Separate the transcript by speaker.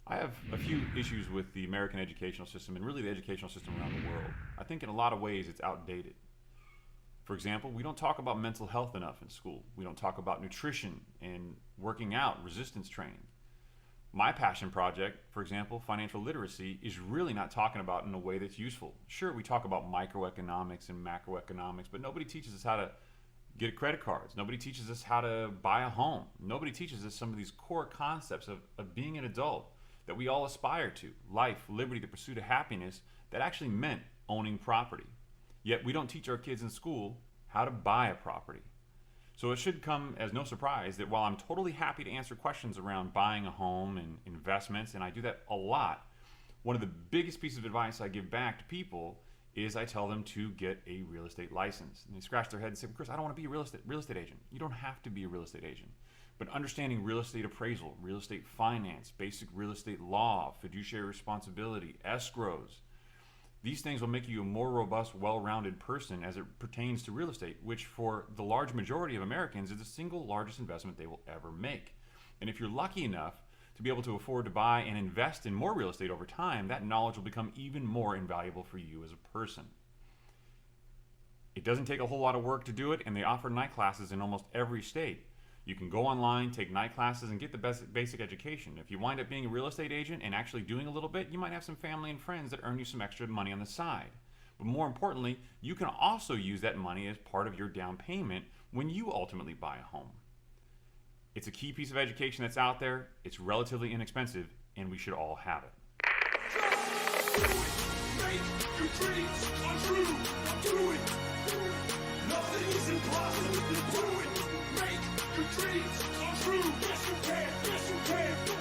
Speaker 1: I have a few issues with the American educational system and really the educational system around the world. I think in a lot of ways it's outdated. For example, we don't talk about mental health enough in school. We don't talk about nutrition and working out, resistance training. My passion project, for example, financial literacy, is really not talking about in a way that's useful. Sure, we talk about microeconomics and macroeconomics, but nobody teaches us how to get credit cards. Nobody teaches us how to buy a home. Nobody teaches us some of these core concepts of being an adult that we all aspire to: life, liberty, the pursuit of happiness, that actually meant owning property. Yet we don't teach our kids in school how to buy a property. So it should come as no surprise that while I'm totally happy to answer questions around buying a home and investments, and I do that a lot, one of the biggest pieces of advice I give back to people is I tell them to get a real estate license. And they scratch their head and say, Chris, I don't want to be a real estate agent. You don't have to be a real estate agent. But understanding real estate appraisal, real estate finance, basic real estate law, fiduciary responsibility, escrows, these things will make you a more robust, well-rounded person as it pertains to real estate, which for the large majority of Americans is the single largest investment they will ever make. And if you're lucky enough to be able to afford to buy and invest in more real estate over time, that knowledge will become even more invaluable for you as a person. It doesn't take a whole lot of work to do it, and they offer night classes in almost every state. You can go online, take night classes, and get the basic education. If you wind up being a real estate agent and actually doing a little bit, you might have some family and friends that earn you some extra money on the side. But more importantly, you can also use that money as part of your down payment when you ultimately buy a home. It's a key piece of education that's out there. It's relatively inexpensive, and we should all have it.
Speaker 2: Make your dreams come true. Do it. Nothing is impossible. Do it. Make your dreams come true. Yes, you can. Yes, you can.